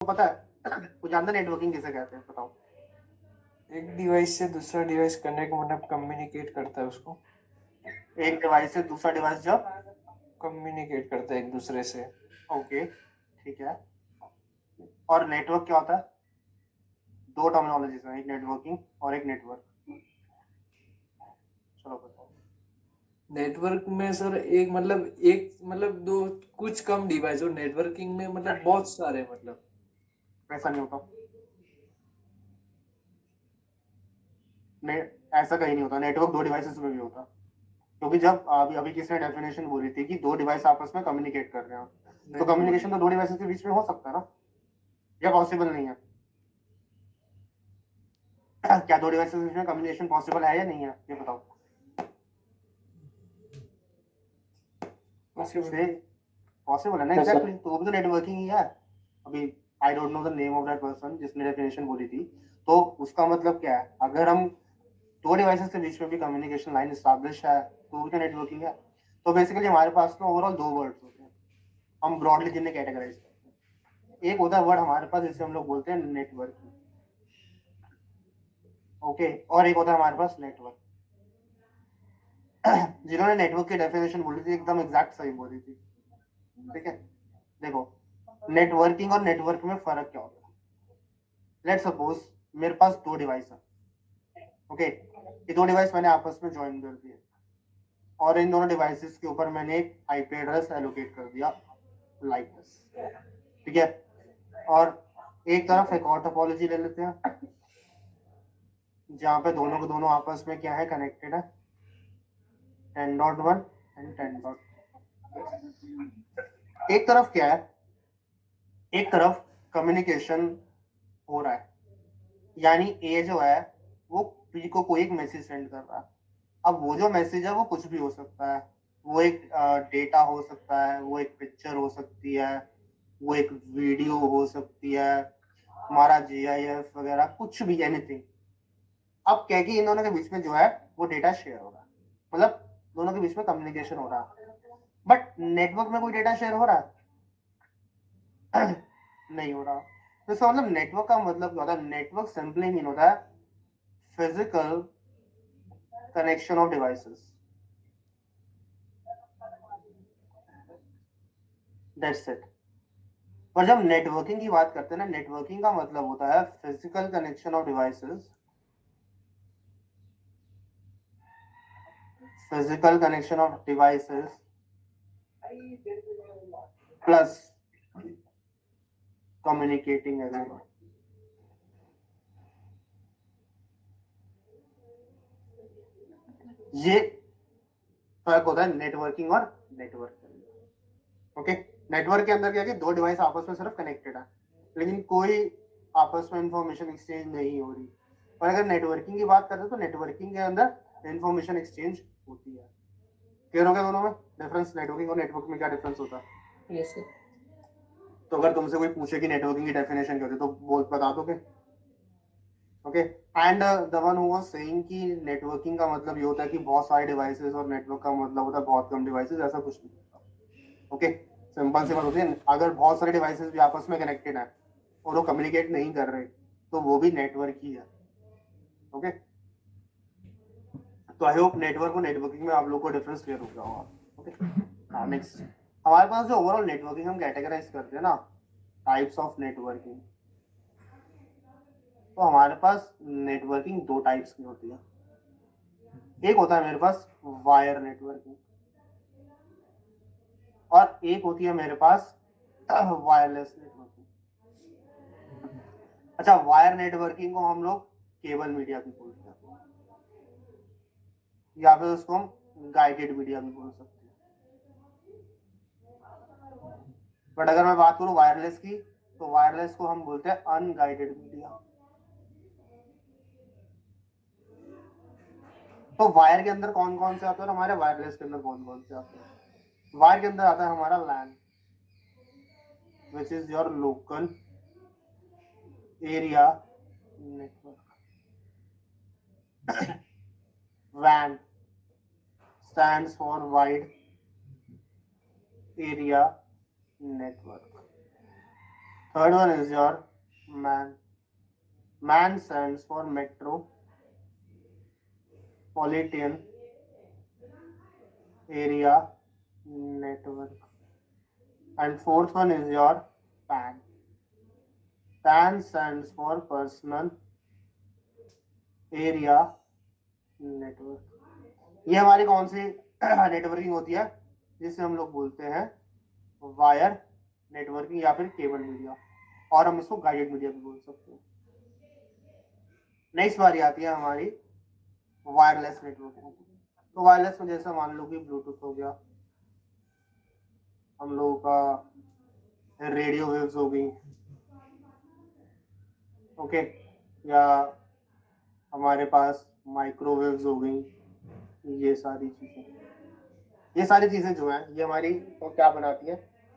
पता है कुछ जानते नेटवर्किंग किसे कहते हैं? बताओ। एक डिवाइस से दूसरा डिवाइस कनेक्ट मतलब कम्युनिकेट करता है उसको। एक डिवाइस से दूसरा डिवाइस जब कम्युनिकेट करता है एक दूसरे से। ओके ठीक है। और नेटवर्क क्या होता है? दो टर्मिनोलॉजीज हैं, एक नेटवर्किंग और एक नेटवर्क। चलो बताओ। नेटवर्क में सर एक मतलब दो कुछ कम डिवाइस और नेटवर्किंग में मतलब बहुत सारे मतलब। ऐसा नहीं होता। ऐसा कहीं नहीं होता। नेटवर्क दो डिवाइसेस में भी होता। क्योंकि जब अभी अभी किसी ने डेफिनेशन बोली थी कि दो डिवाइस आपस में कम्युनिकेट कर रहे हैं, तो कम्युनिकेशन तो दो डिवाइसेस के बीच में हो सकता है ना? या पॉसिबल नहीं है? क्या दो डिवाइसेस के बीच में कम्युनिकेशन पॉसिबल है या नहीं है, ये बताओ। पॉसिबल है ना, एग्जैक्टली। तो वो भी तो नेटवर्किंग ही है। अभी I don't know the name of that person जिसने डेफिनेशन बोली थी। तो उसका मतलब क्या है? अगर हम दो डिवाइसेस के बीच में भी कम्युनिकेशन लाइन स्टैब्लिश है तो वो भी तो नेटवर्किंग है। तो बेसिकली हमारे पास में ओवरऑल दो वर्ड्स होते हैं, हम ब्रॉडली जिन्हें कैटेगराइज करते हैं। एक होता है वर्ड हमारे पास जिसे हम लोग बोलते हैं नेटवर्किंग, ओके। और एक होता है हमारे पास नेटवर्क। जिन्होंने नेटवर्क की डेफिनेशन बोली थी एकदम एग्जैक्ट सही बोली थी। ठीक है, देखो नेटवर्किंग और नेटवर्क में फर्क क्या होता है। लेट्स सपोज मेरे पास दो डिवाइस है, ओके। ये दो डिवाइस मैंने आपस में ज्वाइन कर दिए और इन दोनों डिवाइसेस के ऊपर मैंने एक आईपी एड्रेस एलोकेट कर दिया लाइक दिस, ठीक है। और एक तरफ एक और टोपोलॉजी ले लेते हैं जहाँ पे दोनों के दोनों आपस में क्या है, कनेक्टेड है, 10.1 एंड 10. एक तरफ क्या है, एक तरफ कम्युनिकेशन हो रहा है, यानी ए जो है वो बी को कोई एक मैसेज सेंड कर रहा है। अब वो जो मैसेज है वो कुछ भी हो सकता है। वो एक डेटा हो सकता है, वो एक पिक्चर हो सकती है, वो एक वीडियो हो सकती है, हमारा GIF वगैरह, कुछ भी, एनीथिंग। अब क्या कि इन दोनों के बीच में जो है वो डेटा शेयर हो रहा है, मतलब दोनों के बीच में कम्युनिकेशन हो रहा है। बट नेटवर्क में कोई डेटा शेयर हो रहा है? नहीं हो रहा। तो इसका मतलब नेटवर्क का मतलब क्या होता है? नेटवर्क सिंपली मीन होता है physical connection of devices, that's it. और जब नेटवर्किंग की बात करते हैं ना, नेटवर्किंग का मतलब होता है physical connection of devices, physical connection of devices plus communicating everyone. ये फर्क होता है नेटवर्किंग और नेटवर्क। ओके, नेटवर्क के अंदर क्या है कि दो डिवाइस आपस में सिर्फ कनेक्टेड है, लेकिन कोई आपस में इंफॉर्मेशन एक्सचेंज नहीं हो रही। और अगर नेटवर्किंग की बात करें तो नेटवर्किंग के अंदर इंफॉर्मेशन एक्सचेंज होती है। क्लियर हो गया दोनों में डिफरेंस? नेटवर्किंग और नेटवर्क में क्या डिफरेंस होता है? Yes sir. तो अगर तुमसे कोई पूछे कि नेटवर्किंग की डेफिनेशन क्या होती है तो बोल बता दोगे? Okay. And the one who was saying कि नेटवर्किंग का मतलब ये होता है कि बहुत सारे डिवाइसेस और नेटवर्क का मतलब होता है बहुत कम डिवाइसेस, ऐसा कुछ नहीं होता। ओके, सिंपल सी बात होती है, अगर बहुत सारे डिवाइसेस भी आपस में कनेक्टेड है और वो कम्युनिकेट नहीं कर रहे तो वो भी नेटवर्क ही है। ओके, तो आई होप नेटवर्क और नेटवर्किंग में आप लोग को डिफरेंस क्लियर हो गया होगा। ओके, हाँ नेक्स्ट। हमारे पास जो ओवरऑल नेटवर्किंग हम कैटेगराइज करते हैं ना, टाइप्स ऑफ नेटवर्किंग, तो हमारे पास नेटवर्किंग दो टाइप्स की होती है। एक होता है मेरे पास वायर नेटवर्किंग और एक होती है मेरे पास वायरलेस नेटवर्किंग। अच्छा, वायर नेटवर्किंग को हम लोग केबल मीडिया भी बोलते हैं या फिर उसको हम गाइडेड मीडिया भी बोल सकते हैं। बट अगर मैं बात करूं वायरलेस की, तो वायरलेस को हम बोलते हैं अनगाइडेड मीडिया। तो वायर के अंदर कौन कौन से आते हैं और हमारे वायरलेस के अंदर कौन कौन से आते हैं? वायर के अंदर आता है हमारा LAN, which is your local area network. WAN stands for wide area network। Third one is your MAN. MAN stands for Metropolitan Area Network. And fourth one is your PAN. PAN stands for Personal Area Network. ये हमारी कौन सी networking होती है, जिसे हम लोग बोलते हैं वायर नेटवर्किंग या फिर केबल मीडिया, और हम इसको गाइडेड मीडिया भी बोल सकते हैं। नेक्स्ट बारी आती है हमारी वायरलेस नेटवर्किंग। तो वायरलेस में जैसे मान लो कि ब्लूटूथ हो गया, हम लोगों का रेडियो वेव्स हो गई, ओके, या हमारे पास माइक्रोवेव्स हो गई, ये सारी चीजें जो है ये हमारी तो क्या बनाती है,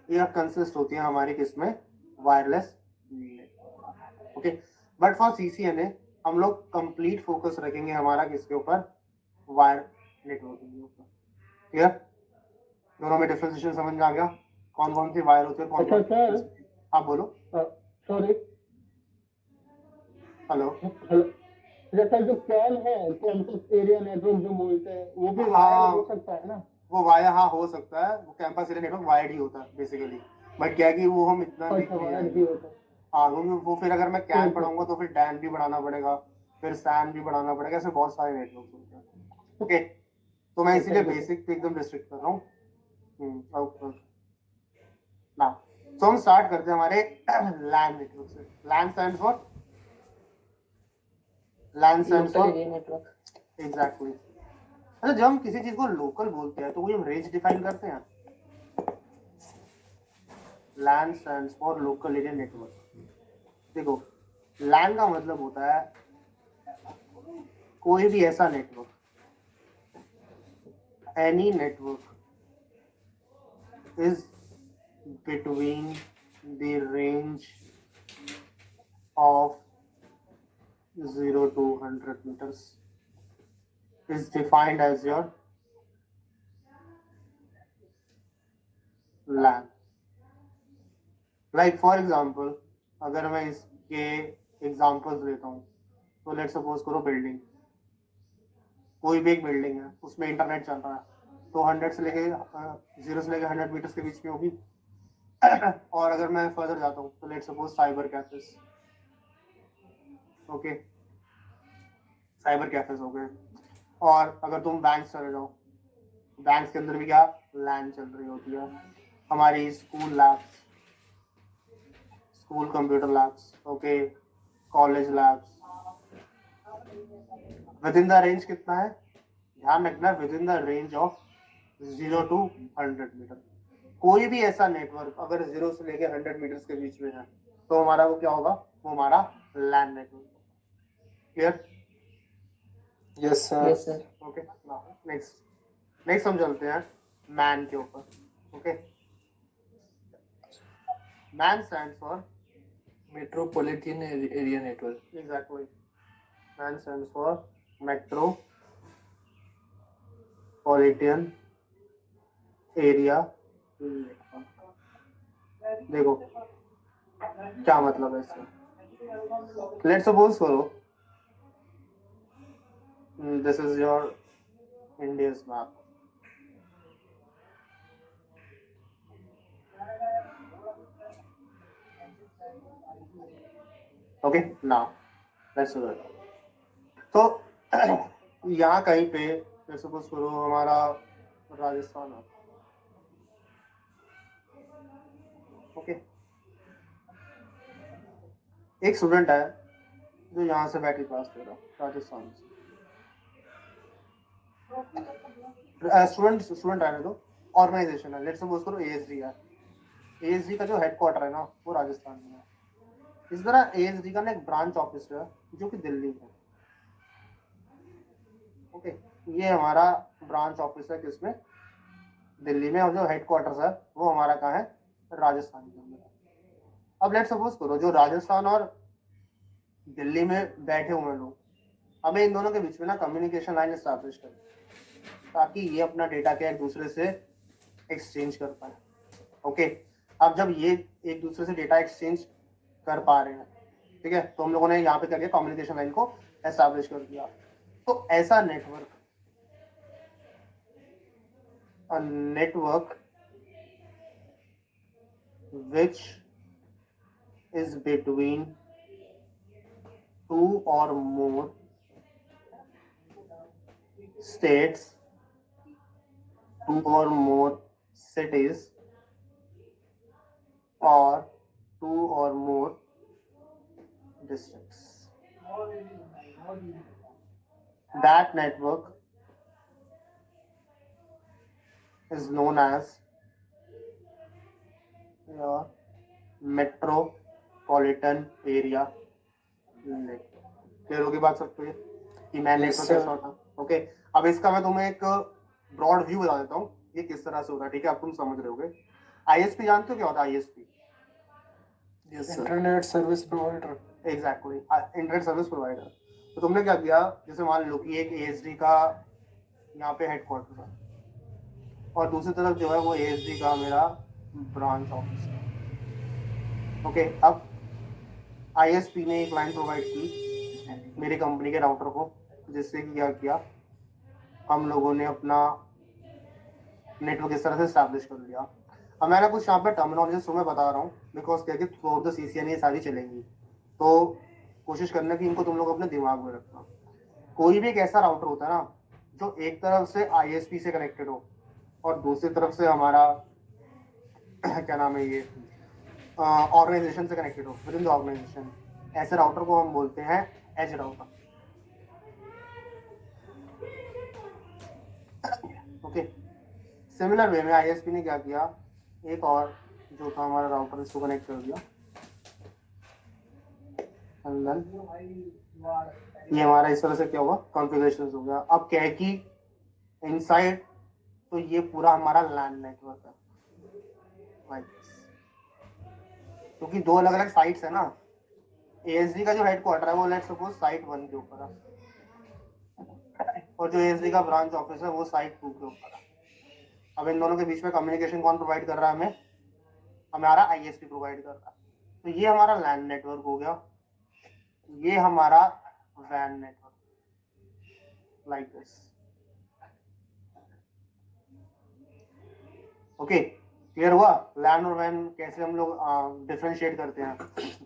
ये कंसिस्ट होती है हमारी किसमें, wireless network. Okay, but for CCNA हम लोग कंप्लीट फोकस रखेंगे हमारा किसके ऊपर, वायर नेटवर्किंग के ऊपर। क्लियर? दोनों में डिफरेंशिएशन समझ में आ गया, कौन कौन सी वायर होती है, कौन अच्छा कौन सर, हाँ बोलो। Sorry, hello. जैसा जो कैन है, कैंपस एरिया नेटवर्क जो बोलते हैं, वो भी हाँ, वायर्ड हो सकता है ना? वो वायर हाँ हो सकता है, वो कैंपस एरिया नेटवर्क वायर्ड ही होता है बेसिकली, बट क्या है कि वो हम इतना अच्छा, वायर्ड ही होता है। हाँ, वो फिर अगर मैं कैन ठीक है। पढ़ाऊंगा तो फिर डैन भी बढ़ाना पड़ेगा, फिर सैन भी बढ़ाना पड़ेगा, ऐसे बहुत सारे नेटवर्क होते हैं। ओके, तो मैं इसीलिए बेसिक पे एकदम रिस्ट्रिक्ट कर रहा हूँ। ना तो हम स्टार्ट करते हैं हमारे लैन नेटवर्क से। लैन स्टैंड्स फॉर नेटवर्क। एग्जैक्टली। अच्छा, जब हम किसी चीज को लोकल बोलते हैं तो कोई हम रेंज डिफाइन करते हैं। LAN stands for local area network. देखो, लैन का मतलब होता है कोई भी ऐसा network, any network is between the range of 0 to 100 meters is defined as your LAN. Like for example, अगर मैं इसके एग्जांपल्स लेता हूँ तो लेट्स सपोज करो बिल्डिंग, कोई भी एक बिल्डिंग है, उसमें इंटरनेट चल रहा है, तो 0 से लेके 100 मीटर्स के बीच में होगी। और अगर मैं फर्दर जाता हूँ तो let's suppose cyber cafes, okay, cyber cafes हो गए। और अगर तुम बैंक चले जाओ, बैंक के अंदर भी क्या लैन चल रही होती है, हमारी school labs, school computer labs, okay, college labs. Within the range कितना है, ध्यान रखना, within the range of 0 to 100 metre. कोई भी ऐसा नेटवर्क अगर 0 से लेके 100 मीटर्स के बीच में है तो हमारा वो क्या होगा, वो हमारा LAN network. Clear? Yes sir. Okay, next हम चलते हैं मैन के ऊपर। Okay, MAN stands for metropolitan area network. Exactly, MAN stands for metropolitan area. देखो क्या मतलब है इसका। लेट्स सपोज करो this is your India's map. Okay, now let's do it. तो यहाँ कहीं पे सपोज करो हमारा राजस्थान है, ओके, एक स्टूडेंट है जो यहाँ से बैठ के क्लास ले रहा है राजस्थान से। स्टूडेंट रहने दो, ऑर्गेनाइजेशन है, लेट्स सपोज करो ASD है। ASD का जो हेडक्वार्टर है ना वो राजस्थान में है। इस तरह ASD का ना एक ब्रांच ऑफिस है जो कि दिल्ली में है। ओके, ये हमारा ब्रांच ऑफिस है किसमें, दिल्ली में, और जो हेडक्वार्टर्स है वो हमारा कहाँ है, राजस्थान के अंदर। अब लेट्स सपोज करो जो राजस्थान और दिल्ली में बैठे हुए लोग, हमें इन दोनों के बीच में ना कम्युनिकेशन लाइन एस्टैब्लिश करें ताकि ये अपना डेटा के एक दूसरे से एक्सचेंज कर पाए। ओके, अब जब ये एक दूसरे से डेटा एक्सचेंज कर पा रहे हैं। ठीक है, तो हम लोगों ने यहाँ पे क्या किया, कम्युनिकेशन लाइन को एस्टैब्लिश कर दिया। तो ऐसा network, a network which is between two or more states, two or more cities, or two or more districts. That network is known as your metropolitan area network. Clear होगी बात सबको ये कि मैन Yes, नेटवर्क sir. कैसा होता है? Okay, अब इसका मैं तुम्हें एक ब्रॉड व्यू बता देता हूँ ये किस तरह से होता है। ठीक है, अब तुम समझ रहे होगे। आईएसपी जानते हो क्या होता है? ISP, Yes, sir. Internet service provider. Exactly, internet service provider. तो तुमने क्या किया, जैसे मान लो कि एक एएसडी का यहाँ पे हेडक्वार्टर है और दूसरी तरफ जो है वो एएसडी का मेरा ब्रांच ऑफिस है। ओके, अब आईएसपी ने एक लाइन प्रोवाइड की मेरी कंपनी के राउटर को, जिससे कि क्या किया, हम लोगों ने अपना नेटवर्क इस तरह से स्टैब्लिश कर लिया। अब मैंने कुछ यहाँ पे टर्मिनोलॉजी तुम्हें बता रहा हूँ बिकॉज क्या कि थ्रू आउट द सीसीएन ये सारी चलेंगी, तो कोशिश करना कि इनको तुम लोग अपने दिमाग में रखना। कोई भी एक ऐसा राउटर होता है ना जो एक तरफ से आईएसपी से कनेक्टेड हो और दूसरी तरफ से हमारा क्या नाम है ये ऑर्गेनाइजेशन से कनेक्टेड हो, विद इन द ऑर्गेनाइजेशन, ऐसे राउटर को हम बोलते हैं edge router. Okay, similar way में आईएसपी ने क्या किया, एक और जो था हमारा राउटर इसको कनेक्ट कर दिया, and then ये हमारा इस तरह से क्या हुआ, कॉन्फ़िगरेशन हो गया। अब क्या है कि इनसाइड तो ये पूरा हमारा लैन नेटवर्क है, क्योंकि दो अलग अलग साइट्स है ना। एएसडी का जो हेडक्वार्टर है वो लेट्स सपोज साइट 1 के ऊपर है और जो एएसडी का ब्रांच ऑफिस है वो साइट 2 के ऊपर है। अब इन दोनों के बीच में कम्युनिकेशन कौन प्रोवाइड कर रहा है? हमें, हमारा आईएसपी प्रोवाइड कर रहा है। तो ये हमारा लैन नेटवर्क हो गया, ये हमारा वैन network, like this. Okay, clear हुआ लैन और वैन कैसे हम लोग डिफरेंशिएट करते हैं।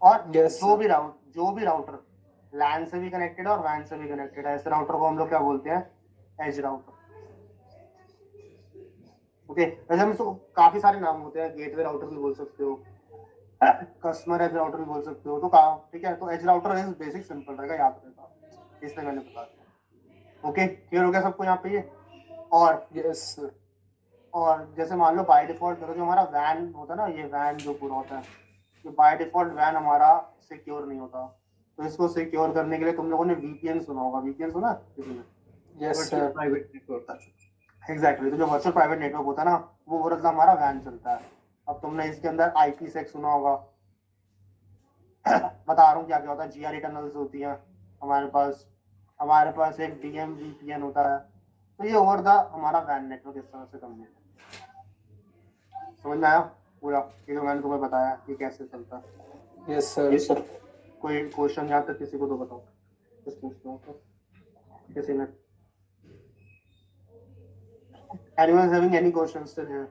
और Yes, जो भी राउटर लैन से भी कनेक्टेड है और वैन से भी कनेक्टेड है, ऐसे राउटर को हम लोग क्या बोलते हैं? Edge router. ओके, वैसे हम इसको काफी सारे नाम होते हैं, गेटवे राउटर भी बोल सकते हो, कस्टमर एज राउटर भी बोल सकते हो। तो ठीक है, तो edge router is basic simple रहेगा, याद रहेगा, इसलिए मैंने बता दिया। ओके, क्लियर हो गया सबको यहाँ पे ये? और yes, sir. और जैसे मान लो बाय डिफॉल्ट करो, जो हमारा वैन होता है ना, ये वैन जो पूरा होता है, ये बाय डिफॉल्ट वैन हमारा सिक्योर नहीं होता। तो इसको सिक्योर करने के लिए तुम लोगों ने वीपीएन सुना होगा, वीपीएन सुना किसी ने? Yes, sir. Private network. Exactly, तो जो वर्चुअल प्राइवेट नेटवर्क होता है ना, वो मतलब हमारा वैन चलता है। अब तुमने इसके अंदर IPsec सुना होगा, बता रहा हूँ क्या क्या होता है। GRE टनल्स होती हैं हमारे पास एक DMVPN होता है। तो ये ओवर द हमारा वैन नेटवर्क इस तरह से कम्युनिकेट। समझ में आया पूरा ये जो मैंने तुम्हें बताया कि कैसे चलता है? Yes, sir. Yes, sir. कोई क्वेश्चन यहाँ तक किसी को तो बताओ, कुछ पूछना हो तो किसी ने? Anyone having any questions still here?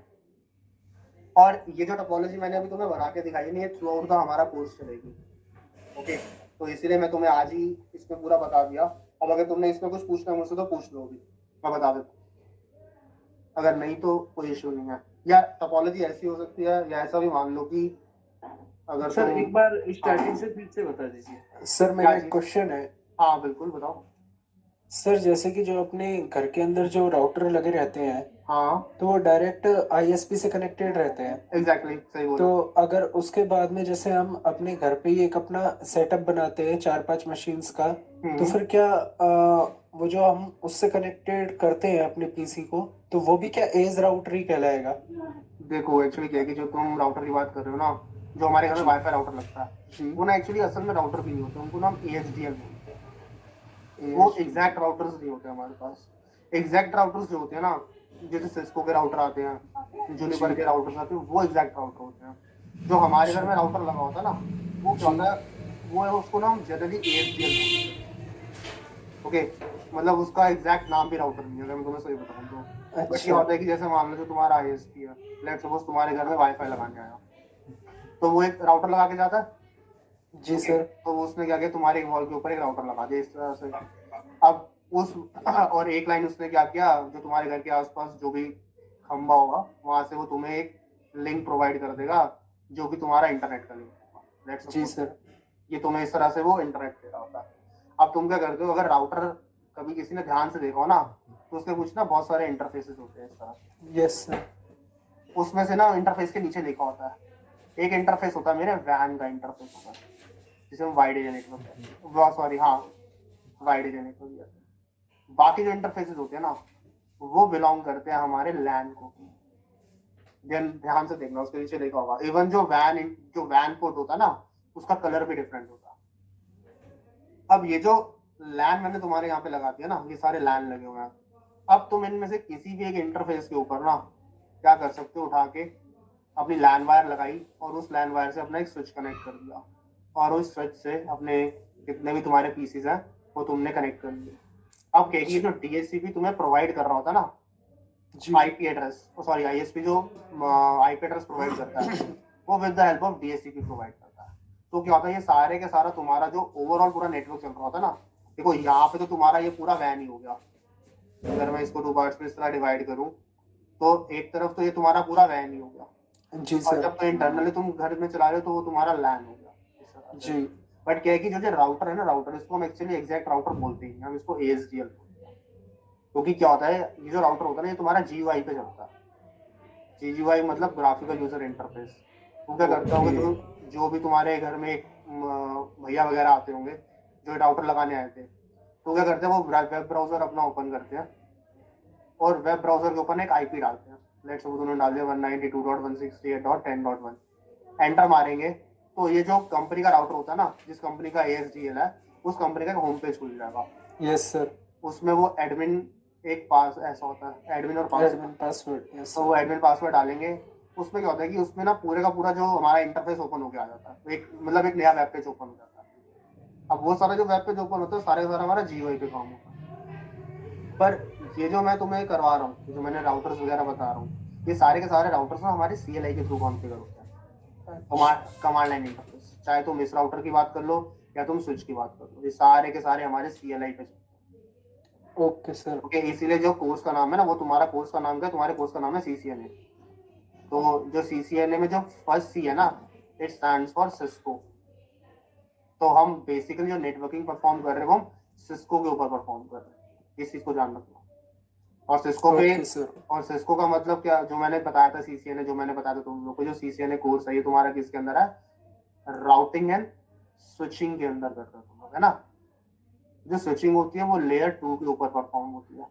और ये जो टोपोलॉजी मैंने अभी तुम्हें बना के दिखाई नहीं, ये थ्रू आउट द हमारा कोर्स चलेगी। ओके, तो इसीलिए मैं तुम्हें आज ही इसमें पूरा बता दिया। अब अगर तुमने इसमें कुछ पूछना है मुझसे तो पूछ लो, भी मैं बता देता हूँ, अगर नहीं तो कोई इशू नहीं है। या टोपोलॉजी ऐसी हो सकती है, या ऐसा भी मान लो कि अगर सर तुम एक बार स्टार्टिंग से फिर से बता दीजिए। सर मेरा एक क्वेश्चन है। हाँ बिल्कुल बताओ। सर जैसे कि जो अपने घर के अंदर जो राउटर लगे रहते हैं, हाँ तो वो डायरेक्ट आईएसपी से कनेक्टेड रहते हैं। एग्जैक्टली, सही बोला। तो अगर उसके बाद में जैसे हम अपने घर पे ही एक अपना सेटअप बनाते हैं 4-5 मशीन्स का, तो फिर क्या वो जो हम उससे कनेक्टेड करते हैं अपने पीसी को, तो वो भी क्या एज राउटर ही कहलाएगा? देखो एक्चुअली क्या है कि जो तुम राउटर की बात कर रहे हो ना, जो हमारे घर में वाईफाई राउटर लगता है, वो ना एक्चुअली असल में राउटर भी नहीं होते, उनको ना हम ASDL बोलते हैं। वो एग्जैक्ट राउटर्स नहीं होते हमारे पास। एग्जैक्ट राउटर्स जो होते हैं ना, जैसे सिस्को के राउटर आते हैं, जूनिपर के राउटर्स आते हैं, वो एग्जैक्ट राउटर होते हैं। जो हमारे घर में राउटर लगा होता है ना, वो क्या जी। होता है, वो है उसको ना हम जनरली ASDL बोलते हैं। ओके, मतलब उसका एग्जैक्ट नाम भी राउटर नहीं है अगर मैं तुम्हें सही बताऊं तो। बट क्या अच्छा। होता है कि जैसे मान लो जो तुम्हारा ISP है, लेट्स सपोज तुम्हारे घर में वाईफाई लगाने आया, तो वो एक राउटर लगा के जाता है। जी ओके, सर। तो उसने क्या किया, तुम्हारे वॉल के ऊपर एक राउटर लगा दिया इस तरह से। अब उस और एक लाइन उसने क्या किया, जो तुम्हारे घर के आसपास जो भी खंबा होगा वहां से वो तुम्हें एक लिंक प्रोवाइड कर देगा, जो कि तुम्हारा इंटरनेट का लिंक होगा। लेट्स जी सपोज सर। ये तुम्हें इस तरह से वो इंटरनेट दे रहा होता है। अब तुम क्या करते हो, अगर राउटर कभी किसी ने ध्यान से देखा हो ना, तो उसके कुछ ना बहुत सारे इंटरफेसेस होते हैं इस तरह से। Yes sir. उसमें से ना इंटरफेस के नीचे लिखा होता है, एक इंटरफेस होता है मेरे वैन का इंटरफेस होता है, जिसे हम वाइड एरिया नेटवर्क कहते हैं, सॉरी हाँ, वाइड एरिया नेटवर्क कहते हैं। बाकी जो इंटरफेसेस होते हैं ना, वो बिलोंग करते हैं हमारे लैन को। ध्यान से देखना, उसके नीचे लिखा होगा। इवन जो वैन पोर्ट होता है ना, उसका कलर भी डिफरेंट होता है। अब ये जो लैन मैंने तुम्हारे यहाँ पे लगा दिया ना, ये सारे लैन लगे हुए हैं। अब तुम इनमें से किसी भी एक इंटरफेस के ऊपर ना क्या कर सकते हो, उठा के अपनी लैन वायर लगाई और उस लैन वायर से अपना एक स्विच कनेक्ट कर दिया, और उस स्विच से अपने जितने भी तुम्हारे पीसीज हैं वो तुमने कनेक्ट कर लिए। अब क्या है कि ये जो DHCP तुम्हें प्रोवाइड कर रहा होता है ना, जी। आईपी एड्रेस, सॉरी ISP जो आईपी एड्रेस प्रोवाइड करता है, वो with the help of DHCP provide करता है। तो क्या होता है, ये सारे के सारा तुम्हारा जो ओवरऑल पूरा नेटवर्क चल रहा होता है ना, देखो यहाँ पे तो तुम्हारा ये पूरा वैन ही हो गया। अगर मैं इसको 2 पार्ट्स में इस तरह डिवाइड करूँ, तो एक तरफ तो ये तुम्हारा पूरा वैन ही हो गया, जी और सर। जब तो इंटरनली तुम घर में चला रहे हो तो वो तुम्हारा लैन हो गया इस तरह से। जी। बट क्या है कि जो राउटर है ना, राउटर इसको हम एक्चुअली एग्जैक्ट राउटर बोलते हैं, हम इसको ASDL बोलते हैं। क्योंकि क्या होता है, ये जो राउटर होता है ना, ये तुम्हारा GUI पे चलता है। GUI मतलब ग्राफिकल यूजर इंटरफेस। तुम क्या करते ओके। होगे, जो भी तुम्हारे घर में भैया वगैरह आते होंगे जो राउटर लगाने आए थे, तो क्या करते हैं, वो वेब ब्राउजर अपना ओपन करते हैं और वेब ब्राउजर के ऊपर एक IP डालते हैं। लेट्स सपोज उन्होंने डाल दिया 192.168.10.1, एंटर मारेंगे तो ये जो कंपनी का राउटर होता है ना, जिस कंपनी का ASDL है, उस कंपनी का होम पेज खुल जाएगा। Yes sir. उसमें वो एडमिन एक पास ऐसा होता है, एडमिन और पासवर्ड। Admin password. यस तो सर। वो एडमिन पासवर्ड डालेंगे। उसमें क्या होता है कि उसमें ना पूरे का पूरा जो हमारा इंटरफेस ओपन होके आ जाता है, एक मतलब एक नया वेब पेज ओपन हो जाता है। अब वो सारा जो वेब पेज ओपन होता है, सारे का सारा हमारा GUI पे काम होता है। पर ये जो मैं तुम्हें करवा रहा हूँ, जो मैंने राउटर्स वगैरह बता रहा हूँ, ये सारे के सारे राउटर्स ना हमारे CLI के थ्रू कॉन्फ़िगर होते हैं। अच्छा। कमांड लाइन इंटरफेस, चाहे तुम इस राउटर की बात कर लो या तुम स्विच की बात कर लो, ये सारे के सारे हमारे CLI पे चलते हैं। Okay sir. ओके, इसीलिए जो कोर्स का नाम है ना, वो तुम्हारा कोर्स का नाम क्या है, तुम्हारे कोर्स का नाम है CCNA। तो जो CCNA में जो फर्स्ट C है ना, इट स्टैंड्स फॉर सिस्को। तो हम बेसिकली जो नेटवर्किंग परफॉर्म कर रहे हैं, वो हम सिस्को के ऊपर परफॉर्म कर रहे हैं, इस चीज को ध्यान रखना। और सिस्को पे, ओके सर। और सिस्को का मतलब क्या, जो मैंने बताया था CCNA, जो मैंने बताया था तुम लोग को, जो CCNA कोर्स है ये तुम्हारा किसके अंदर है, राउटिंग एंड स्विचिंग के अंदर कर रहे हो तुम लोग, है ना। जो स्विचिंग होती है वो लेयर 2 के ऊपर परफॉर्म होती है,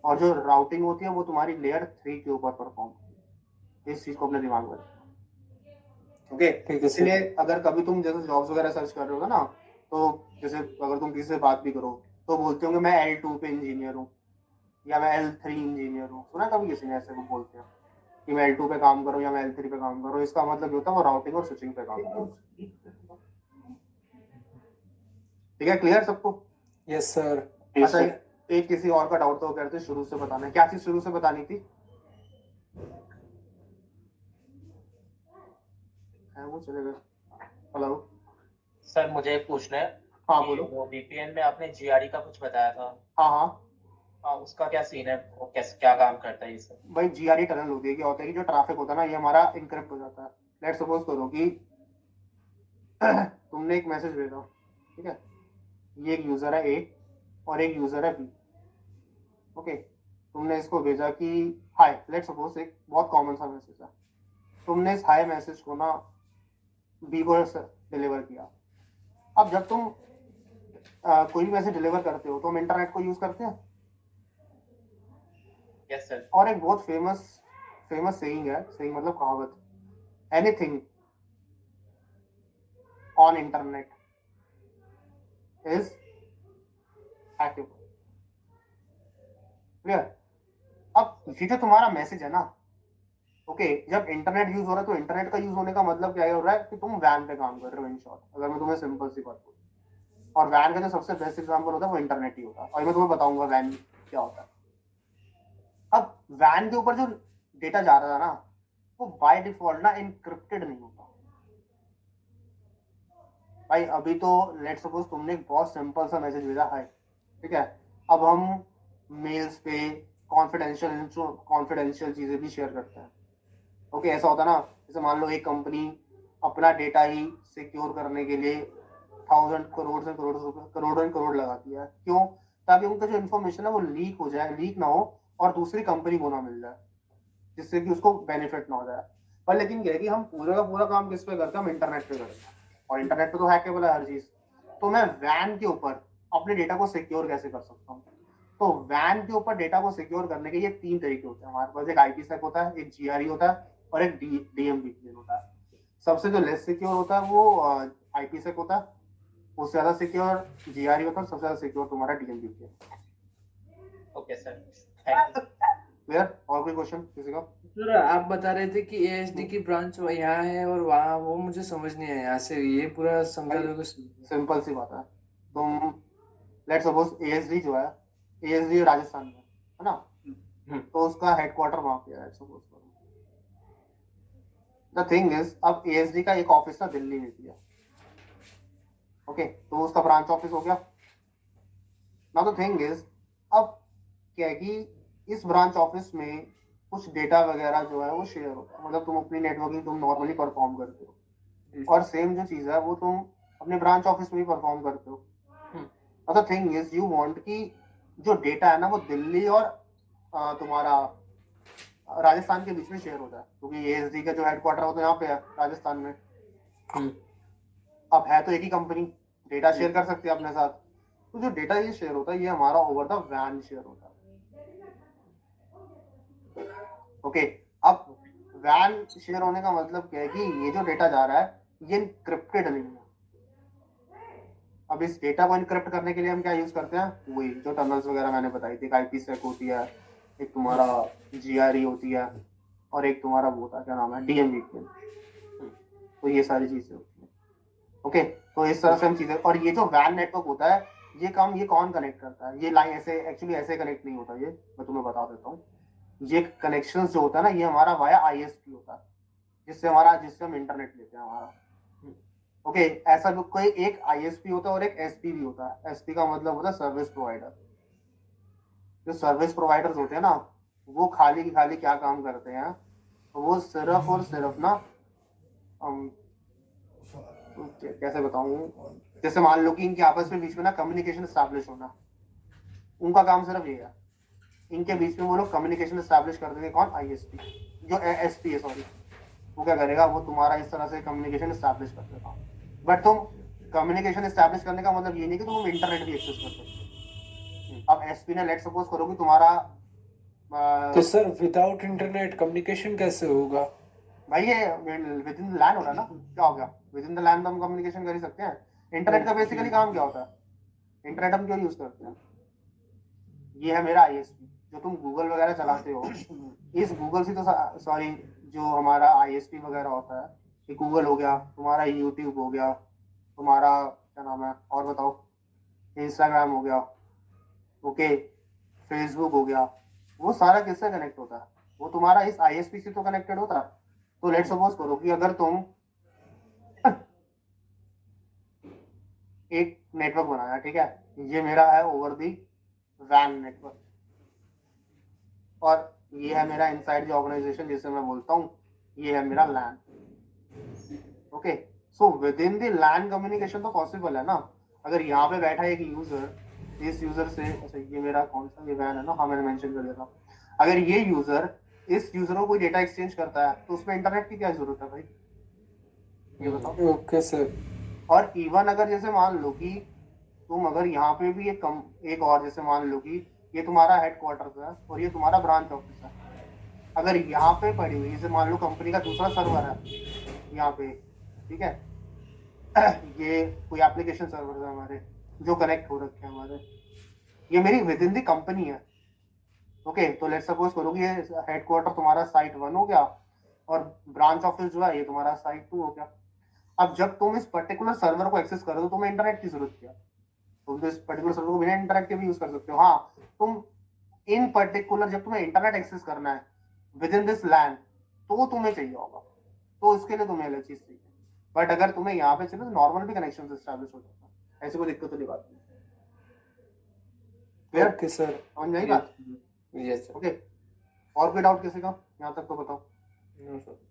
और जो राउटिंग होती है वो तुम्हारी लेयर 3 के ऊपर परफॉर्म होती है। इस चीज को अपने दिमाग में रखना। ओके, ठीक है इसलिए सर। अगर कभी तुम जैसे जॉब्स वगैरह सर्च कर रहे हो ना, तो जैसे अगर तुम किसी से बात भी करो, तो बोलते होंगे मैं L2 पे इंजीनियर हूँ, या मैं L3 इंजीनियर हूँ। सुना कभी किसी ने ऐसे को बोलते हैं कि मैं L2 पे काम करूँ या मैं L3 पे काम करूँ, इसका मतलब होता है वो राउटिंग और स्विचिंग पे काम करूँ। ठीक है, क्लियर सबको। Yes sir. अच्छा, एक किसी और का डाउट तो करते शुरू से बताना है, क्या चीज शुरू से बतानी थी, है वो चले गए। हेलो, सर मुझे एक पूछना है हाँ कि बोलो। वो VPN में आपने GRE का कुछ बताया था। हाँ हाँ, हाँ, उसका क्या सीन है, वो कैसे क्या काम करता है ये सर? भाई GRE टनल होती है, क्या होता है कि जो ट्रैफिक होता है ना, ये हमारा इनकरिप्ट हो जाता है। लेट सपोज करो कि तुमने एक मैसेज भेजा, ठीक है, ये एक यूजर है A और एक यूजर है B। ओके, तुमने इसको भेजा कि हाय, लेट सपोज, एक बहुत कॉमन सा मैसेज है। तुमने इस हाय मैसेज को ना B को डिलीवर किया। अब जब तुम कोई भी मैसेज डिलीवर करते हो तो हम इंटरनेट को यूज करते हैं। Yes sir. और एक बहुत फेमस फेमस सेइंग है, सेइंग मतलब कहावत, anything on internet is active. Clear. अब ये जो तुम्हारा मैसेज है ना, ओके, जब इंटरनेट यूज हो रहा है तो इंटरनेट का यूज होने का मतलब क्या हो रहा है कि तुम वैन पे काम कर रहे हो, इन शॉर्ट, अगर मैं तुम्हें सिंपल सी बात बोलूं। और वैन का जो सबसे बेस्ट एग्जांपल होता है वो इंटरनेट ही होता है, और मैं तुम्हें बताऊंगा वैन क्या होता है। अब वैन के ऊपर जो डेटा जा रहा है ना, वो बाय डिफॉल्ट ना इनक्रिप्टेड नहीं होता भाई। अभी तो लेट्स सपोज तुमने एक बहुत सिंपल सा मैसेज भेजा है, ठीक है, अब हम मेल्स पे कॉन्फिडेंशियल चीजें भी शेयर करते हैं। ओके, ऐसा होता है ना, जैसे मान लो एक कंपनी अपना डेटा ही सिक्योर करने के लिए 1,000 करोड़ से करोड़ एंड करोड़ लगाती है, क्यों? ताकि उनका जो इन्फॉर्मेशन है वो लीक हो जाए, लीक ना हो और दूसरी कंपनी को ना मिल जाए, जिससे कि उसको बेनिफिट ना हो जाए। पर लेकिन क्या है कि हम पूरा का पूरा काम किस पे करते हैं? हम इंटरनेट पे करते हैं, और इंटरनेट पे तो हैकेबल है हर चीज। तो मैं वैन के ऊपर अपने डेटा को सिक्योर कैसे कर सकता हूँ? तो वैन के ऊपर डेटा को सिक्योर करने के ये 3 तरीके होते हैं हमारे पास। एक आईपीसेक होता है, एक जीआरई होता है, और एक डीएमवीपीएन होता है। सबसे जो लेस सिक्योर होता है वो आईपीसेक होता है, उससे ज्यादा सिक्योर जीआरई होता है, सबसे ज्यादा सिक्योर तुम्हारा DMVPN. Okay sir, thank you. Clear? और कोई क्वेश्चन किसी का? सर आप बता रहे थे कि एएसडी की ब्रांच यहाँ है और वहाँ, वो मुझे समझ नहीं आया यहाँ से, ये पूरा समझा दो। सिंपल सी बात है, तुम लेट्स सपोज एएसडी जो है, एएसडी राजस्थान में है ना, तो उसका हेडक्वार्टर वहां पे है सपोज। द थिंग इज, अब एएसडी का एक ऑफिस ना दिल्ली में भी है, ओके, तो उसका ब्रांच ऑफिस हो गया ना। द थिंग इज, अब क्या है कि इस ब्रांच ऑफिस में कुछ डेटा वगैरह जो है वो शेयर होता है, मतलब तुम अपनी नेटवर्किंग तुम नॉर्मली परफॉर्म करते हो, और सेम जो चीज है वो तुम अपने ब्रांच ऑफिस में भी परफॉर्म करते हो। The thing is, you want कि जो डेटा है ना वो दिल्ली और तुम्हारा राजस्थान के बीच में शेयर होता है, क्योंकि एएसडी का जो हेडक्वार्टर होता है यहाँ पे है राजस्थान में। अब है तो एक ही कंपनी, डेटा शेयर कर सकते हैं अपने साथ। तो जो डेटा ये शेयर होता है ये हमारा ओवर द वैन शेयर होता है। ओके, अब वैन शेयर होने का मतलब क्या है कि ये जो डेटा जा रहा है ये इनक्रिप्टेड नहीं है। अब इस डेटा को इनक्रिप्ट करने के लिए हम क्या यूज करते हैं? वही जो टनल्स वगैरह मैंने बताई थी, आईपीसेक होती है, एक तुम्हारा जीआरई होती है, और एक तुम्हारा वो होता है क्या नाम है, डीएमवीपीएन। तो ये सारी चीजें होती है। ओके, तो इस तरह से हम चीजें, और ये जो वैन नेटवर्क होता है ये काम ये कौन कनेक्ट करता है? ये लाइन ऐसे एक्चुअली ऐसे कनेक्ट नहीं होता, ये मैं तुम्हें बता देता हूँ। ये कनेक्शन जो होता है ना ये हमारा वाया आईएसपी होता है, जिससे हम इंटरनेट लेते हैं हमारा। ओके, ऐसा भी कोई एक आईएसपी होता है और एक एसपी भी होता है। एसपी का मतलब होता है सर्विस प्रोवाइडर। जो सर्विस प्रोवाइडर्स होते हैं ना वो खाली की खाली क्या काम करते हैं? वो सिर्फ और सिर्फ ना कैसे बताऊं, जैसे मान लो कि इनके आपस में बीच में ना कम्युनिकेशन स्टैब्लिश होना, उनका काम सिर्फ ये है। इनके बीच में वो लोग कम्युनिकेशन स्टैब्लिश कर देंगे। कौन? आईएसपी, जो एसपी है सॉरी, वो क्या करेगा? वो तुम्हारा इस तरह से कम्युनिकेशन स्टैब्लिश कर देगा। बट तुम कम्युनिकेशन स्टैब्लिश करने का मतलब ये नहीं कि तुम इंटरनेट भी एक्सेस कर सकते हो। अब एसपी ने लेट सपोज करो कि तुम्हारा तो सर विदाउट इंटरनेट कम्युनिकेशन कैसे होगा? भाई ये विद इन द लैन हो रहा है ना, क्या हो गया? विद इन द लैन तो हम कम्युनिकेशन कर ही सकते हैं। इंटरनेट का बेसिकली काम क्या होता है? इंटरनेट हम क्यों यूज करते हैं? ये है मेरा आईएसपी, जो तुम गूगल वगैरह चलाते हो। इस गूगल से तो सॉरी, जो हमारा आईएसपी वगैरह होता है, ये गूगल हो गया, तुम्हारा यूट्यूब हो गया, तुम्हारा क्या नाम है और बताओ, इंस्टाग्राम हो गया, ओके, फेसबुक हो गया, वो सारा किससे कनेक्ट होता है? वो तुम्हारा इस आईएसपी से तो कनेक्टेड होता है। तो लेट सपोज करो कि अगर तुम एक नेटवर्क बनाया, ठीक है, ये मेरा है ओवर दी वैन नेटवर्क, और ये है मेरा इनसाइड जो ऑर्गेनाइजेशन जिसे मैं बोलता हूँ, ये है मेरा LAN. Okay, so within the LAN communication तो पॉसिबल है ना। अगर यहाँ पे बैठा एक यूजर, इस यूजर से, अच्छा ये मेरा कौन सा, ये वैन है ना, हाँ मैंने मेंशन कर दिया था। अगर ये यूजर इस यूजर को कोई डेटा एक्सचेंज करता है तो उसमें इंटरनेट की क्या जरूरत है भाई? ये बताओ। Okay sir. और इवन अगर जैसे मान लो कि तुम अगर यहाँ पे भी एक और जैसे मान लो कि ये तुम्हारा हेडक्वार्टर है और ये तुम्हारा ब्रांच ऑफिस है, अगर यहाँ पे पड़ी हुई जैसे मान लो कंपनी का दूसरा सर्वर है यहाँ पे, ठीक है, ये कोई एप्लीकेशन सर्वर है हमारे जो कनेक्ट हो रखे हैं हमारे, ये मेरी विद इन दी कंपनी है। ओके, तो लेट्स सपोज करो कि ये हेडक्वार्टर तुम्हारा साइट 1 हो गया और ब्रांच ऑफिस जो है ये तुम्हारा साइट 2 हो गया। अब जब तुम इस पर्टिकुलर सर्वर को एक्सेस करो तो तुम्हें इंटरनेट की जरूरत क्या है? तुम तो इस पर्टिकुलर सर्वर को बिना इंटरनेट के भी यूज कर सकते हो। हाँ, तुम इन पर्टिकुलर जब तुम्हें इंटरनेट एक्सेस करना है विद इन दिस लैंड तो तुम्हें चाहिए होगा, तो उसके लिए तुम्हें अलग चीज चाहिए। बट अगर तुम्हें यहाँ पे चाहिए तो नॉर्मल भी कनेक्शन एस्टैब्लिश हो जाता है, ऐसी कोई दिक्कत तो नहीं बात नहीं। क्लियर? Okay sir. समझ में आई बात? Yes sir. ओके, और कोई डाउट किसी का यहाँ तक तो बताओ। No sir.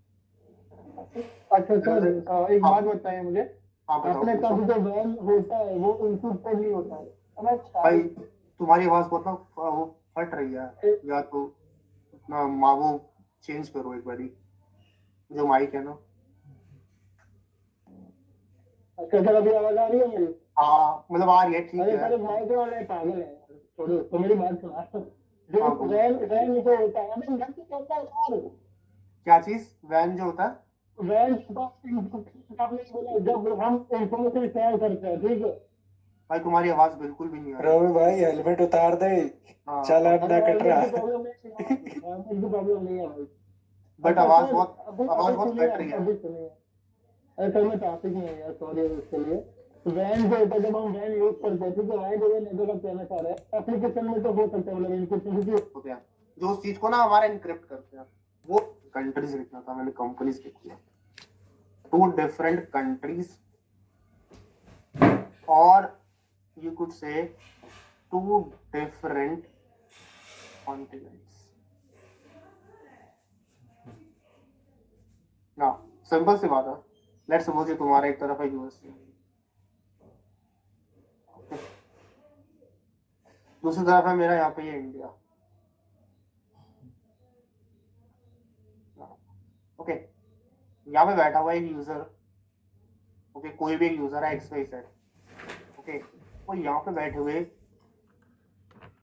अच्छा सर, एक बात बताइए मुझे। हाँ बताओ, आपने कहा पूछो। जो वैन होता है वो इनपुट पर नहीं होता है, मैं भाई तुम्हारी आवाज बहुत ना वो फट रही है, या तो अपना वो चेंज करो एक बारी जो माइक है ना। अच्छा सर, अभी आवाज आ रही है मेरी? हाँ मतलब आ रही है, ठीक अरे है। सर, माइक वाले पागल है, छोड़ो तो मेरी बात सुना। जो हाँ, बोलो। वैन वैन जो होता है अभी घर से कहता है यार, क्या चीज? वैन जो होता है? वैन आपने बोला जब हम इंफॉर्मेशन शेयर करते हैं, ठीक है? भाई तुम्हारी आवाज बिल्कुल भी नहीं आ रही। रोमी भाई हेलमेट उतार दे, हाँ, चालान ना अरे कट रहा। हेलमेट की प्रॉब्लम नहीं है, हेलमेट की प्रॉब्लम नहीं है भाई। बट अच्छा आवाज सर, बहुत अभी आवाज अभी बहुत सुनिए, फट रही है। अभी सुनिए। अरे सर, मैं ट्रैफिक में हूँ यार, सॉरी उसके लिए। वैन जो होता है, जब हम वैन यूज करते हैं, ठीक है, वैन जो नेटवर्क का कहना चाह रहा है, एप्लीकेशन में तो हो सकता है, मतलब इनपुट होते हैं जो उस चीज को ना हमारा इनक्रिप्ट करते हैं, वो कंट्रीज लिखना था, मैंने कंपनीज लिख दिया। 2 different countries, or you could say 2 different continents. ना सिंपल सी बात है। लेट्स सपोज ये तुम्हारा एक तरफ है यूएसए, दूसरी तरफ है मेरा यहाँ पे ये इंडिया। ओके, यहाँ पे बैठा हुआ एक यूजर, ओके, कोई भी एक यूजर है XYZ, ओके, वो यहाँ पे बैठे हुए